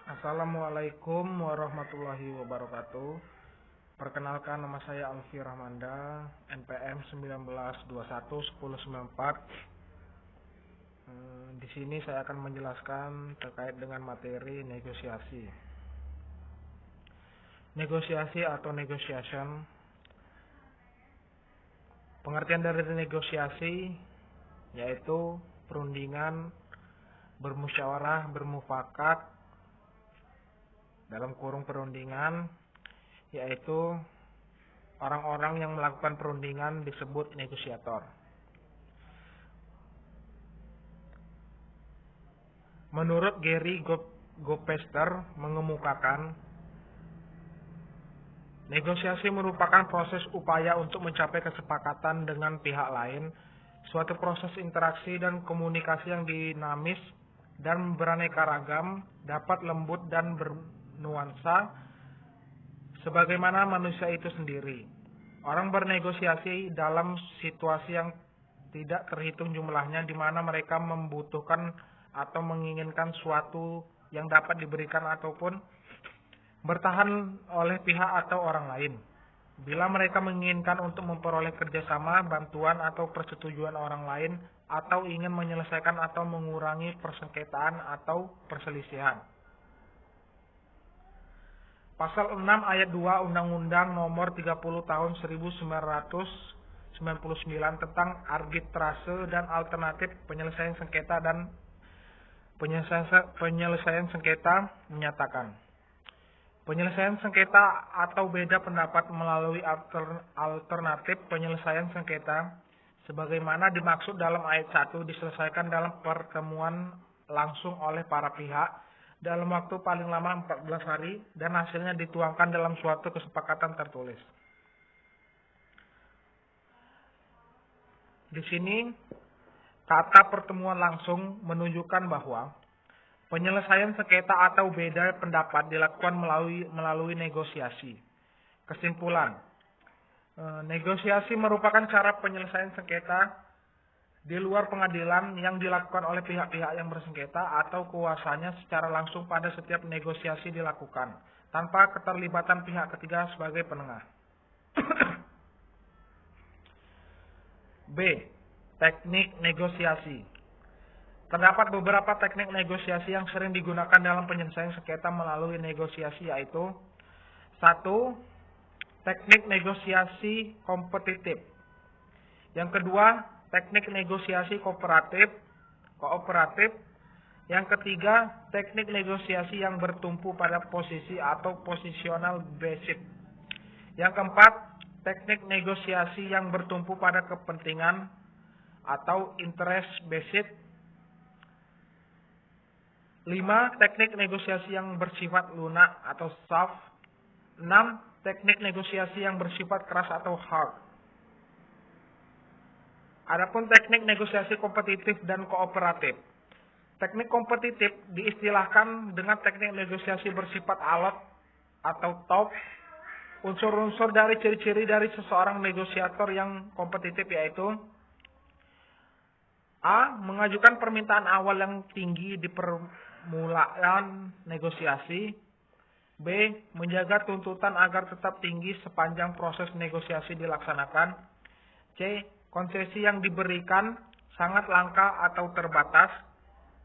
Assalamualaikum warahmatullahi wabarakatuh. Perkenalkan, nama saya Alfi Rahmanda, NPM 19211094. Di sini saya akan menjelaskan terkait dengan materi negosiasi. Negosiasi atau negotiation. Pengertian dari negosiasi yaitu perundingan, bermusyawarah, bermufakat, dalam kurung perundingan, yaitu orang-orang yang melakukan perundingan disebut negosiator. Menurut Gary Gopester mengemukakan, negosiasi merupakan proses upaya untuk mencapai kesepakatan dengan pihak lain, suatu proses interaksi dan komunikasi yang dinamis dan beraneka ragam, dapat lembut dan bernuansa sebagaimana manusia itu sendiri. Orang bernegosiasi dalam situasi yang tidak terhitung jumlahnya, di mana mereka membutuhkan atau menginginkan suatu yang dapat diberikan ataupun bertahan oleh pihak atau orang lain. Bila mereka menginginkan untuk memperoleh kerjasama, bantuan atau persetujuan orang lain, atau ingin menyelesaikan atau mengurangi persengketaan atau perselisihan. Pasal 6 ayat 2 Undang-Undang Nomor 30 Tahun 1999 tentang arbitrase dan alternatif penyelesaian sengketa dan penyelesaian sengketa menyatakan, penyelesaian sengketa atau beda pendapat melalui alternatif penyelesaian sengketa sebagaimana dimaksud dalam ayat 1 diselesaikan dalam pertemuan langsung oleh para pihak dalam waktu paling lama 14 hari dan hasilnya dituangkan dalam suatu kesepakatan tertulis. Di sini kata pertemuan langsung menunjukkan bahwa penyelesaian sengketa atau beda pendapat dilakukan melalui negosiasi. Kesimpulan, negosiasi merupakan cara penyelesaian sengketa di luar pengadilan yang dilakukan oleh pihak-pihak yang bersengketa atau kuasanya secara langsung pada setiap negosiasi dilakukan, tanpa keterlibatan pihak ketiga sebagai penengah. B. Teknik negosiasi. Terdapat beberapa teknik negosiasi yang sering digunakan dalam penyelesaian sengketa melalui negosiasi, yaitu 1. Teknik negosiasi kompetitif. Yang kedua, teknik negosiasi kooperatif. Yang ketiga, teknik negosiasi yang bertumpu pada posisi atau positional based. Yang keempat, teknik negosiasi yang bertumpu pada kepentingan atau interest based. 5. Teknik negosiasi yang bersifat lunak atau soft. 6. Teknik negosiasi yang bersifat keras atau hard. Adapun teknik negosiasi kompetitif dan kooperatif. Teknik kompetitif diistilahkan dengan teknik negosiasi bersifat alot atau top. Unsur-unsur dari ciri-ciri dari seseorang negosiator yang kompetitif yaitu A. Mengajukan permintaan awal yang tinggi di permulaan negosiasi. B. Menjaga tuntutan agar tetap tinggi sepanjang proses negosiasi dilaksanakan. C. Konsesi yang diberikan sangat langka atau terbatas.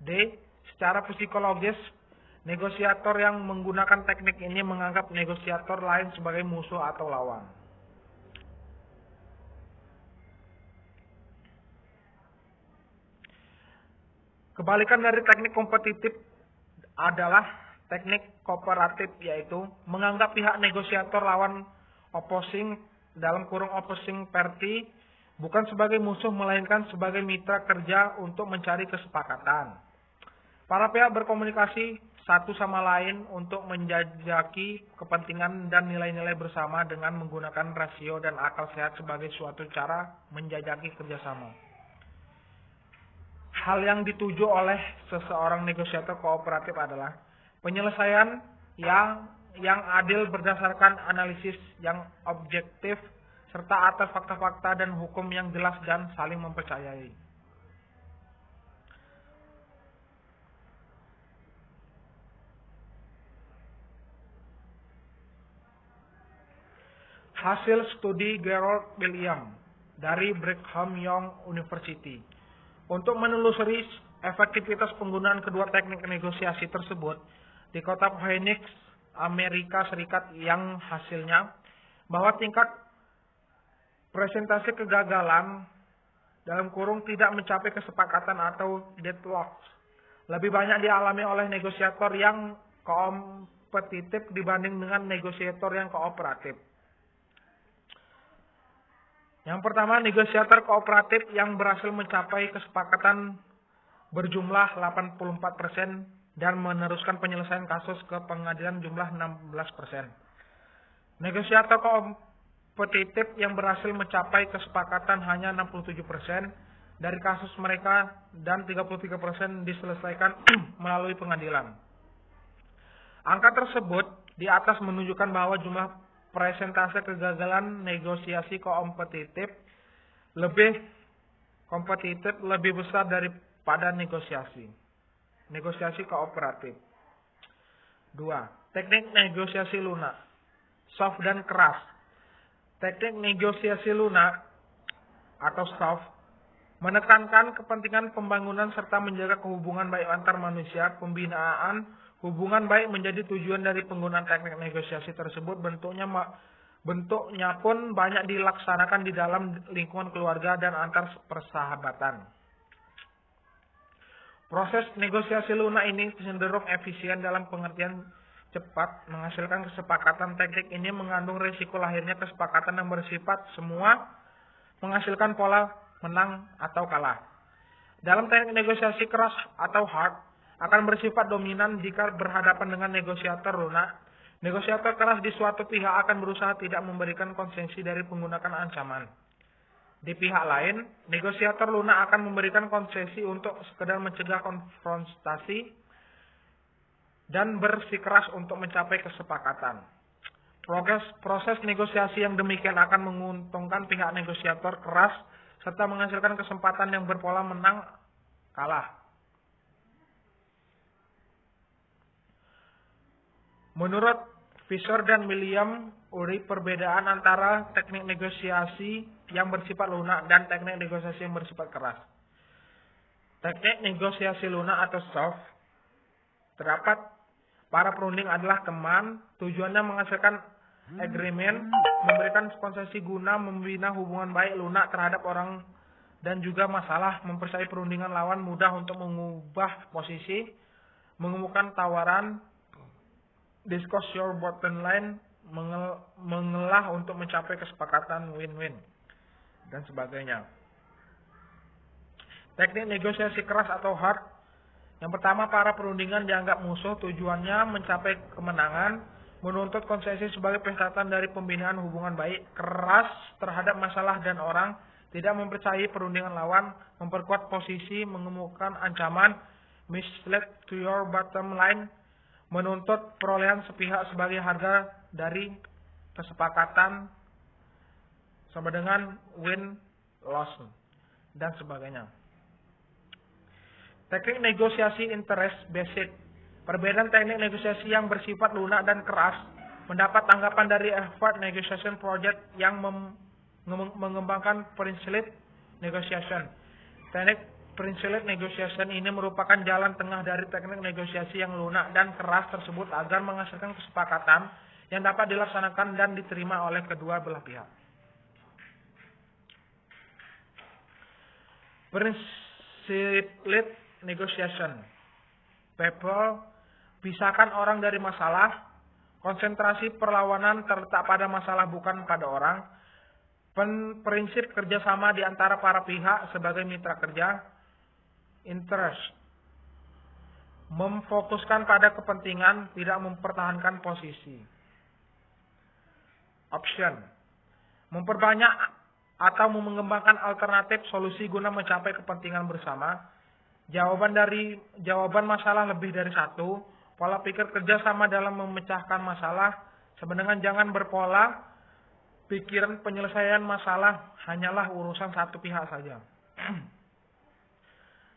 D. Secara psikologis, negosiator yang menggunakan teknik ini menganggap negosiator lain sebagai musuh atau lawan. Kebalikan dari teknik kompetitif adalah teknik kooperatif, yaitu menganggap pihak negosiator lawan opposing dalam kurung opposing party bukan sebagai musuh melainkan sebagai mitra kerja untuk mencari kesepakatan. Para pihak berkomunikasi satu sama lain untuk menjajaki kepentingan dan nilai-nilai bersama dengan menggunakan rasio dan akal sehat sebagai suatu cara menjajaki kerjasama. Hal yang dituju oleh seseorang negosiator kooperatif adalah penyelesaian yang adil berdasarkan analisis yang objektif serta atas fakta-fakta dan hukum yang jelas dan saling mempercayai. Hasil studi Gerald William dari Brigham Young University. Untuk menelusuri efektivitas penggunaan kedua teknik negosiasi tersebut di kota Phoenix, Amerika Serikat, yang hasilnya bahwa tingkat presentasi kegagalan dalam kurung tidak mencapai kesepakatan atau deadlocks lebih banyak dialami oleh negosiator yang kompetitif dibanding dengan negosiator yang kooperatif. Yang pertama, negosiator kooperatif yang berhasil mencapai kesepakatan berjumlah 84% dan meneruskan penyelesaian kasus ke pengadilan jumlah 16%. Negosiator kompetitif yang berhasil mencapai kesepakatan hanya 67% dari kasus mereka dan 33% diselesaikan melalui pengadilan. Angka tersebut di atas menunjukkan bahwa jumlah presentase kegagalan negosiasi kompetitif lebih besar daripada negosiasi kooperatif. 2. Teknik negosiasi lunak, soft dan keras. Teknik negosiasi lunak atau soft menekankan kepentingan pembangunan serta menjaga hubungan baik antar manusia. Pembinaan hubungan baik menjadi tujuan dari penggunaan teknik negosiasi tersebut. Bentuknya pun banyak dilaksanakan di dalam lingkungan keluarga dan antar persahabatan. Proses negosiasi lunak ini cenderung efisien dalam pengertian cepat menghasilkan kesepakatan. Teknik ini mengandung risiko lahirnya kesepakatan yang bersifat semua menghasilkan pola menang atau kalah. Dalam teknik negosiasi keras atau hard akan bersifat dominan jika berhadapan dengan negosiator lunak. Negosiator keras di suatu pihak akan berusaha tidak memberikan konsesi dari menggunakan ancaman. Di pihak lain, negosiator lunak akan memberikan konsesi untuk sekedar mencegah konfrontasi dan bersikeras untuk mencapai kesepakatan. Proses negosiasi yang demikian akan menguntungkan pihak negosiator keras serta menghasilkan kesempatan yang berpola menang kalah. Menurut Fisher dan William Ury, perbedaan antara teknik negosiasi yang bersifat lunak dan teknik negosiasi yang bersifat keras. Teknik negosiasi lunak atau soft terdapat para perunding adalah teman, tujuannya menghasilkan agreement, memberikan konsesi guna membina hubungan baik lunak terhadap orang dan juga masalah, mempercayai perundingan lawan mudah untuk mengubah posisi, mengemukakan tawaran, discuss your bottom line, mengelah untuk mencapai kesepakatan win-win, dan sebagainya. Teknik negosiasi keras atau hard. Yang pertama, para perundingan dianggap musuh, tujuannya mencapai kemenangan, menuntut konsesi sebagai persyaratan dari pembinaan hubungan baik, keras terhadap masalah dan orang, tidak mempercayai perundingan lawan, memperkuat posisi, mengemukakan ancaman, mislead to your bottom line, menuntut perolehan sepihak sebagai harga dari kesepakatan sama dengan win-loss, dan sebagainya. Teknik negosiasi interest based. Perbedaan teknik negosiasi yang bersifat lunak dan keras mendapat tanggapan dari effort negotiation project yang mengembangkan principled negotiation. Teknik principled negotiation ini merupakan jalan tengah dari teknik negosiasi yang lunak dan keras tersebut agar menghasilkan kesepakatan yang dapat dilaksanakan dan diterima oleh kedua belah pihak. Principled negotiation. People, pisahkan orang dari masalah. Konsentrasi perlawanan terletak pada masalah bukan pada orang. Prinsip kerjasama di antara para pihak sebagai mitra kerja. Interest, memfokuskan pada kepentingan, tidak mempertahankan posisi. Option, memperbanyak atau mengembangkan alternatif solusi guna mencapai kepentingan bersama. Jawaban masalah lebih dari satu. Pola pikir kerjasama dalam memecahkan masalah. Sebenarnya jangan berpola pikiran penyelesaian masalah hanyalah urusan satu pihak saja.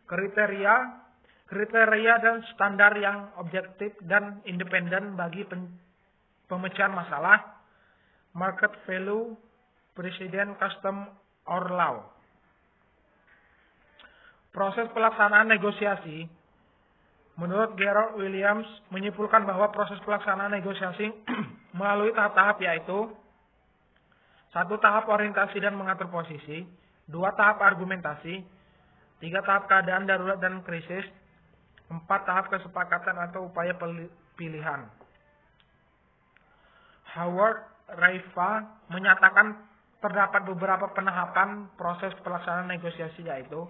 Kriteria dan standar yang objektif dan independen bagi pemecahan masalah. market value, presiden, custom, or law. Proses pelaksanaan negosiasi, menurut Gerald Williams, menyimpulkan bahwa proses pelaksanaan negosiasi melalui tahap-tahap yaitu 1. Tahap orientasi dan mengatur posisi, 2. Tahap argumentasi, 3. Tahap keadaan darurat dan krisis, 4. Tahap kesepakatan atau upaya pilihan. Howard Raifa menyatakan terdapat beberapa penahapan proses pelaksanaan negosiasi yaitu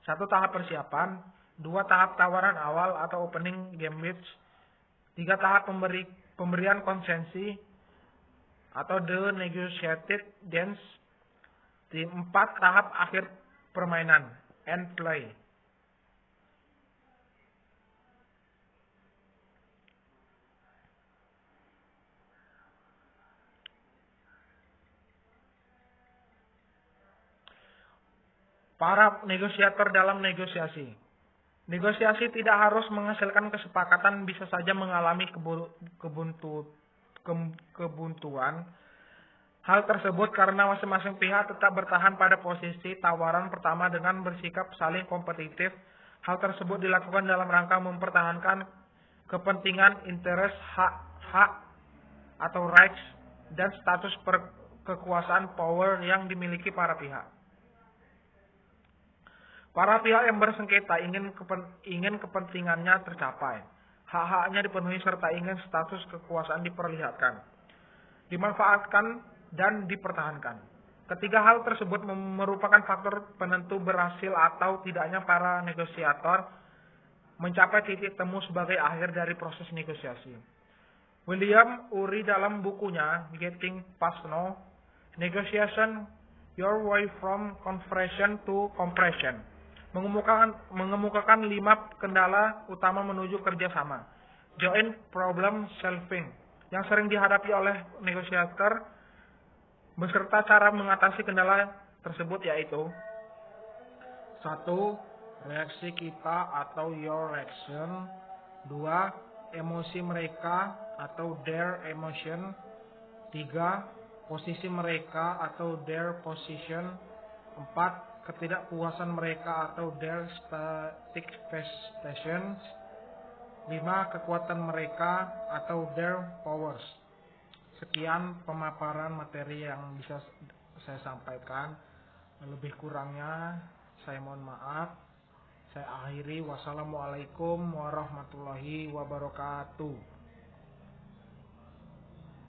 1. Tahap persiapan, 2. Tahap tawaran awal atau opening gambits, 3. Tahap pemberian konsensi atau the negotiated dance, 4. Tahap akhir permainan, end play. Para negosiator dalam negosiasi. Negosiasi tidak harus menghasilkan kesepakatan, bisa saja mengalami kebuntuan. Hal tersebut karena masing-masing pihak tetap bertahan pada posisi tawaran pertama dengan bersikap saling kompetitif. Hal tersebut dilakukan dalam rangka mempertahankan kepentingan, interest, hak atau rights, dan status kekuasaan power yang dimiliki para pihak. Para pihak yang bersengketa ingin kepentingannya tercapai, hak-haknya dipenuhi serta ingin status kekuasaan diperlihatkan, dimanfaatkan, dan dipertahankan. Ketiga hal tersebut merupakan faktor penentu berhasil atau tidaknya para negosiator mencapai titik temu sebagai akhir dari proses negosiasi. William Ury dalam bukunya Getting Past No, Negotiation, Your Way from Confrontation to Compression, mengemukakan 5 kendala utama menuju kerjasama, joint problem solving, yang sering dihadapi oleh negosiator, beserta cara mengatasi kendala tersebut yaitu 1. Reaksi kita atau your reaction, 2. Emosi mereka atau their emotion, 3. Posisi mereka atau their position, 4. Ketidakpuasan mereka atau their expectations, 5. Kekuatan mereka atau their powers. Sekian pemaparan materi yang bisa saya sampaikan. Lebih kurangnya saya mohon maaf. Saya akhiri. Wassalamualaikum warahmatullahi wabarakatuh.